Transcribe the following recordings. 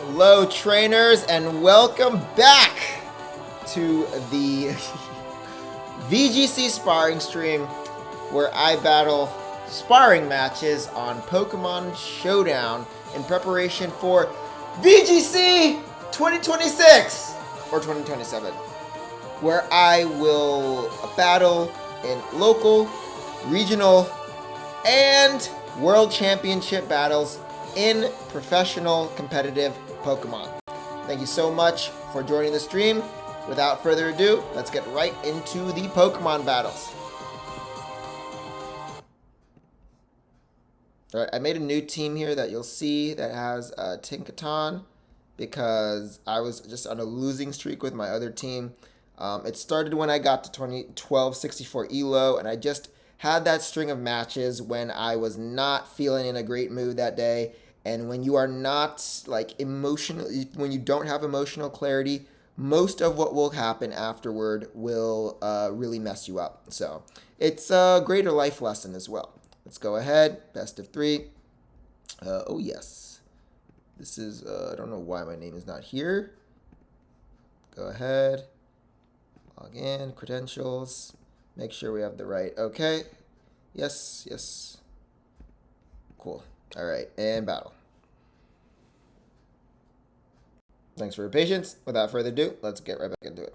Hello, trainers, and welcome back to the VGC Sparring stream, where I battle sparring matches on Pokemon Showdown in preparation for VGC 2026 or 2027, where I will battle in local, regional, and world championship battles in professional competitive Pokemon. Thank you so much for joining the stream. Without further ado, let's get right into the Pokemon battles. Alright, I made a new team here that you'll see that has Tinkaton because I was just on a losing streak with my other team. It started when I got to 1264 ELO, and I just had that string of matches when I was not feeling in a great mood that day. And when you are not like emotional, when you don't have emotional clarity, most of what will happen afterward will really mess you up. So it's a greater life lesson as well. Let's go ahead. Best of 3. Oh yes, this is I don't know why my name is not here. Go ahead, log in, credentials, make sure we have the right. Okay, yes, cool. All right, and battle. Thanks for your patience. Without further ado, let's get right back into it.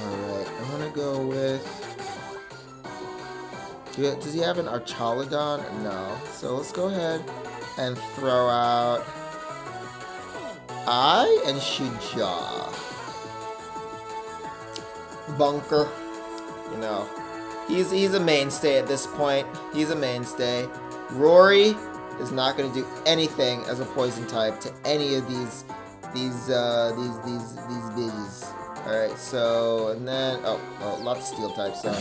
Alright, I'm gonna go with... Does he have an Archaludon? No. So let's go ahead and throw out I and Shuja. Bunker. You know, he's a mainstay at this point. He's a mainstay. Rory is not going to do anything as a poison type to any of these bitches. All right, so and then lots of steel types. So.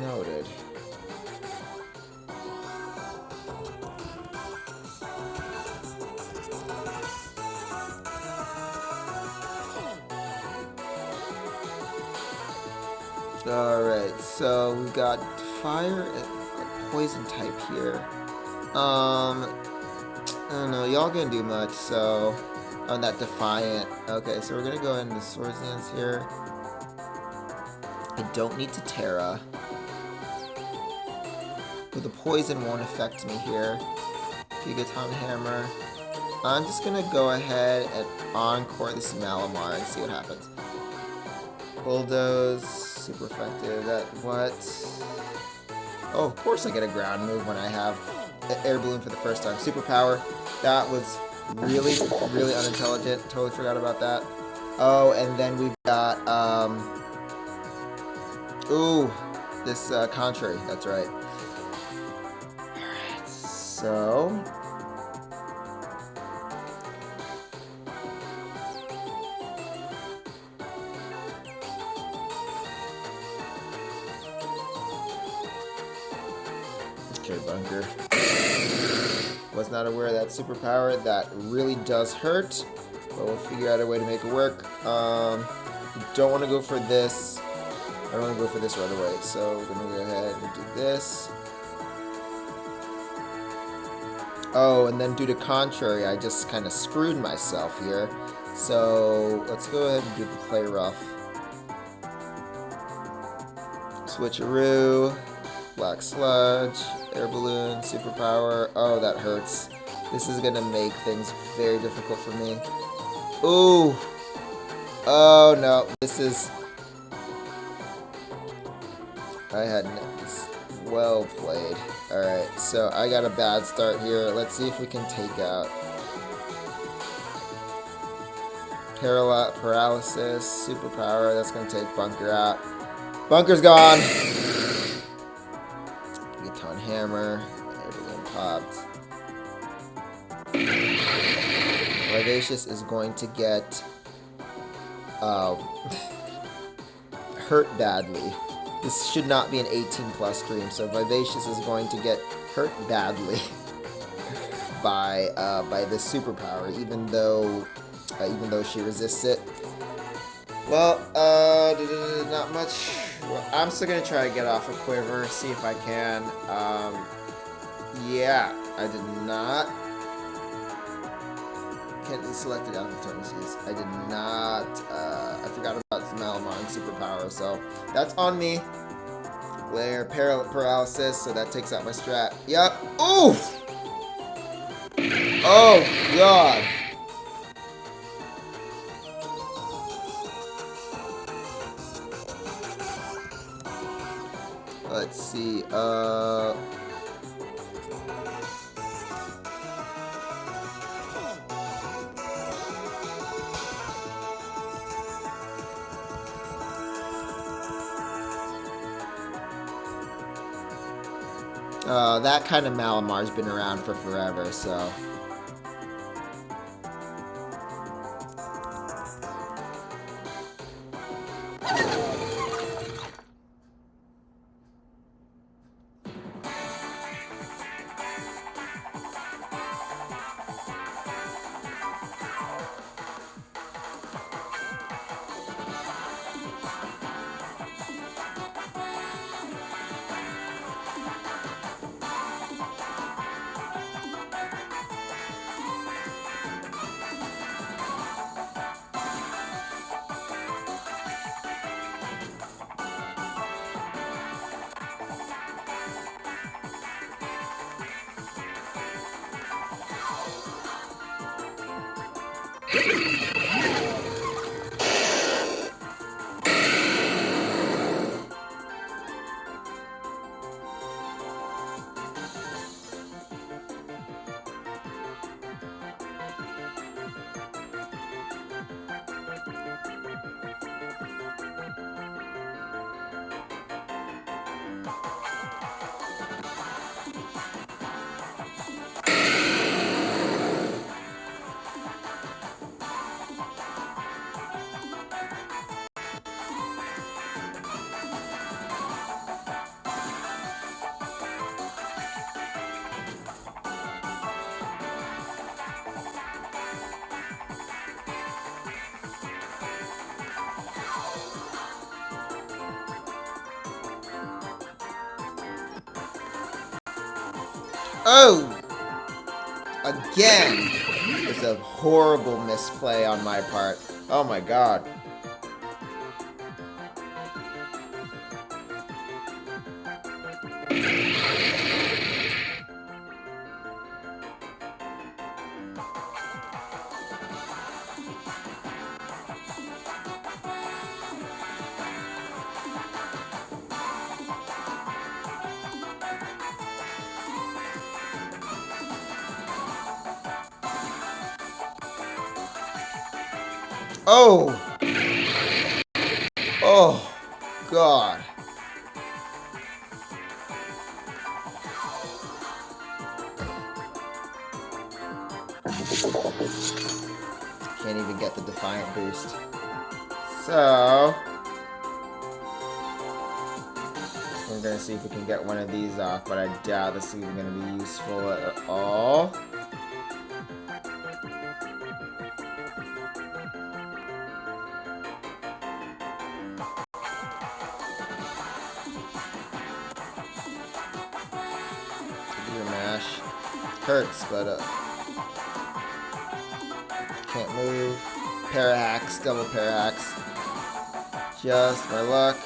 Noted. Alright, so we've got fire and poison type here. I don't know, y'all gonna do much, so on that Defiant. Okay, so we're gonna go into Swords Dance here. I don't need to Terra. But the poison won't affect me here. Gigaton Hammer. I'm just gonna go ahead and Encore this Malamar and see what happens. Bulldoze, super effective. What? Oh, of course I get a ground move when I have Air Balloon for the first time. Superpower. That was really unintelligent. Totally forgot about that. Oh, and then we've got this Contrary. That's right. Alright, so okay, Bunker. Was not aware of that superpower. That really does hurt, but we'll figure out a way to make it work. Don't want to go for this. I don't want to go for this right away, so we're going to go ahead and do this. Oh, and then due to Contrary, I just kind of screwed myself here. So let's go ahead and do the Play Rough. Switcheroo. Black Sludge, Air Balloon, Superpower. Oh, that hurts. This is gonna make things very difficult for me. Ooh. Oh no, this is... I had this. Well played. Alright, so I got a bad start here. Let's see if we can take out Paralysis, Superpower. That's gonna take Bunker out. Bunker's gone. Hammer, everything popped. Vivacious is going to get uh, hurt badly. This should not be an 18 plus stream, so Vivacious is going to get hurt badly by this superpower, even though she resists it. Well, not much. Well, I'm still gonna try to get off a quiver, see if I can. Yeah, I did not. Can't be selected out of the tendencies. I did not. I forgot about this Malamon superpower, so that's on me. Glare paralysis, so that takes out my strat. Yep. Oof. Oh God. Let's see. That kind of Malamar's been around for forever, so. Oh! Again! It's a horrible misplay on my part. Oh my God. Oh! Oh, God. Can't even get the Defiant boost. So, we're gonna see if we can get one of these off, but I doubt this is even gonna be useful at all. Your mash hurts, but can't move. Parahacks, double parahacks. Just my luck.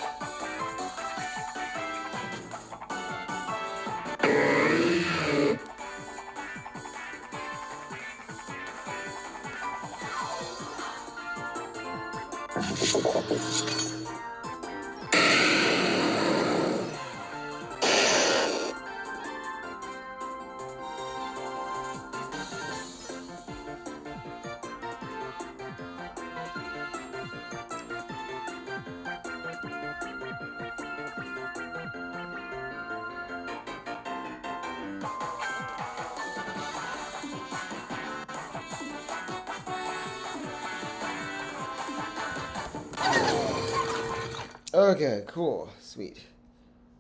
Okay, cool. Sweet.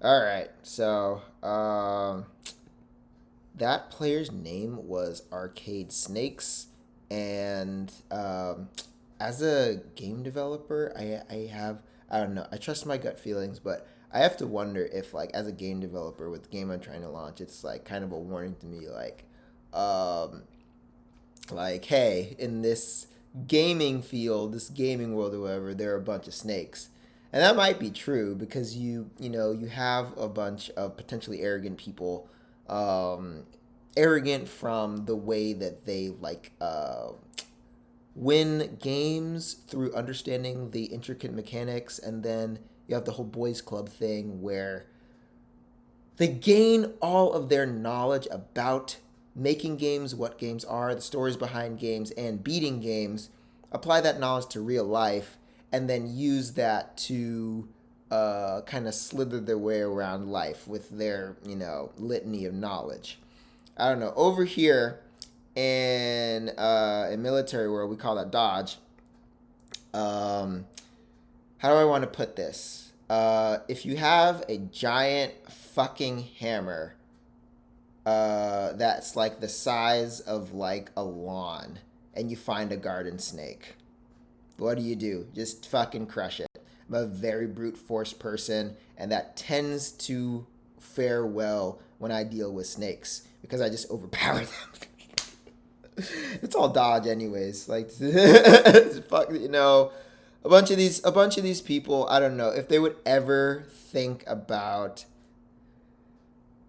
All right. So, that player's name was Arcade Snakes, and as a game developer, I don't know, I trust my gut feelings, but I have to wonder if like as a game developer with the game I'm trying to launch, it's like kind of a warning to me, um, like hey, in this gaming field, this gaming world, or whatever, there are a bunch of snakes. And that might be true because you have a bunch of potentially arrogant people, um, arrogant from the way that they win games through understanding the intricate mechanics, and then you have the whole boys club thing where they gain all of their knowledge about making games, what games are, the stories behind games, and beating games, apply that knowledge to real life, and then use that to kind of slither their way around life with their, litany of knowledge. I don't know. Over here in military world, we call that dodge. Um, how do I want to put this? If you have a giant fucking hammer that's like the size of like a lawn, and you find a garden snake, what do? Just fucking crush it. I'm a very brute force person, and that tends to fare well when I deal with snakes because I just overpower them. It's all dodge, anyways. Like, fuck, a bunch of these people. I don't know if they would ever think about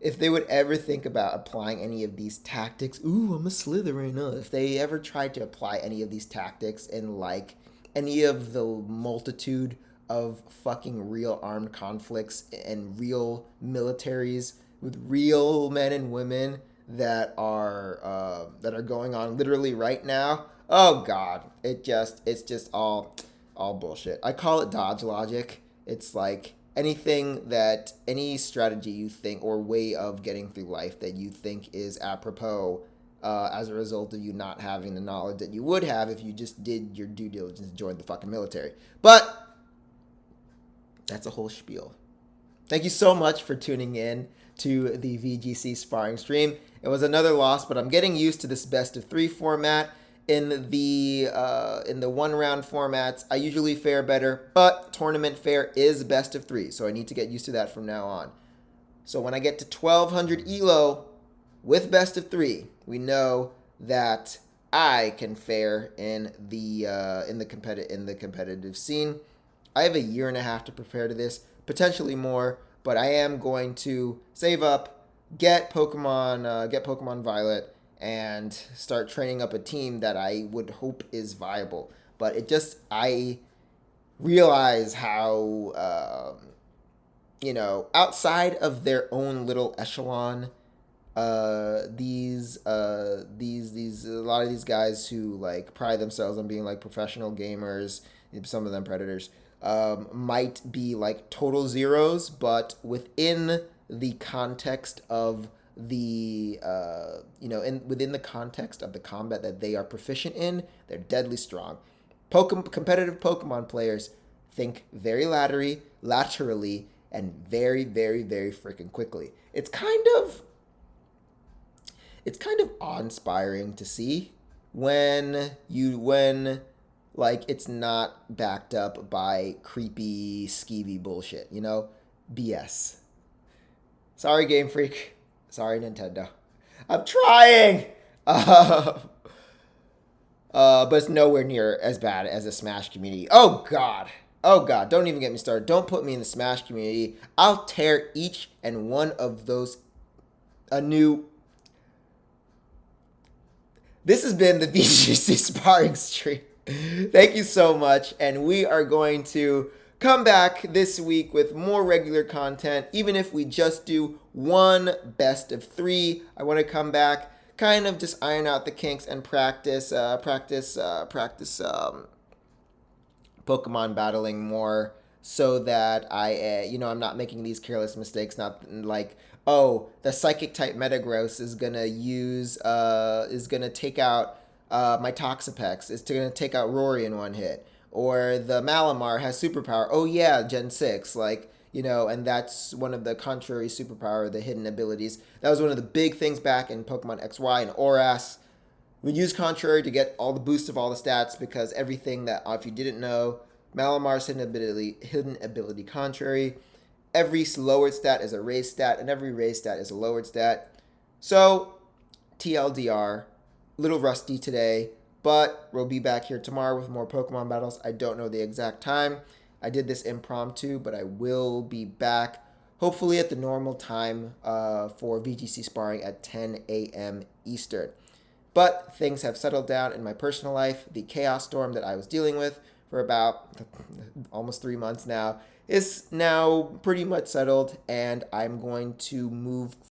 applying any of these tactics. Ooh, I'm a Slytherin. If they ever tried to apply any of these tactics in like any of the multitude of fucking real armed conflicts and real militaries with real men and women that are going on literally right now. Oh God, it's just all bullshit. I call it dodge logic. It's like any strategy you think or way of getting through life that you think is apropos as a result of you not having the knowledge that you would have if you just did your due diligence and joined the fucking military. But that's a whole spiel. Thank you so much for tuning in to the VGC Sparring stream. It was another loss, but I'm getting used to this best of three format. In the one round formats, I usually fare better, but tournament fare is best of three, so I need to get used to that from now on. So when I get to 1200 elo with best of three, we know that I can fare in the competitive scene. I have a year and a half to prepare to this, potentially more, but I am going to save up, get Pokemon Violet, and start training up a team that I would hope is viable. But I realize how outside of their own little echelon, these a lot of these guys who like pride themselves on being like professional gamers, some of them predators, might be like total zeros, but within the context of within the context of the combat that they are proficient in, they're deadly strong. Competitive Pokemon players think very laterally, and very, very, very freaking quickly. It's kind of awe-inspiring to see when like it's not backed up by creepy skeevy bullshit, BS. Sorry, Game Freak. Sorry, Nintendo. I'm trying. Uh, but it's nowhere near as bad as the Smash community. Oh God. Oh God. Don't even get me started. Don't put me in the Smash community. I'll tear each and one of those a new. This has been the VGC Sparring Stream. Thank you so much, and we are going to come back this week with more regular content. Even if we just do one best of three, I want to come back, kind of just iron out the kinks and practice Pokemon battling more, so that I'm not making these careless mistakes. Not like, oh, the psychic type Metagross is gonna take out my Toxapex. It's gonna take out Rory in one hit. Or the Malamar has superpower. Oh yeah, Gen 6. Like, and that's one of the contrary superpower, the hidden abilities. That was one of the big things back in Pokemon XY and ORAS. We use contrary to get all the boosts of all the stats because everything that, if you didn't know, Malamar's hidden ability contrary. Every lowered stat is a raised stat, and every raised stat is a lowered stat. So, TLDR, little rusty today, but we'll be back here tomorrow with more Pokemon battles. I don't know the exact time. I did this impromptu, but I will be back hopefully at the normal time for VGC Sparring at 10 a.m. Eastern. But things have settled down in my personal life. The chaos storm that I was dealing with for about almost 3 months now is now pretty much settled, and I'm going to move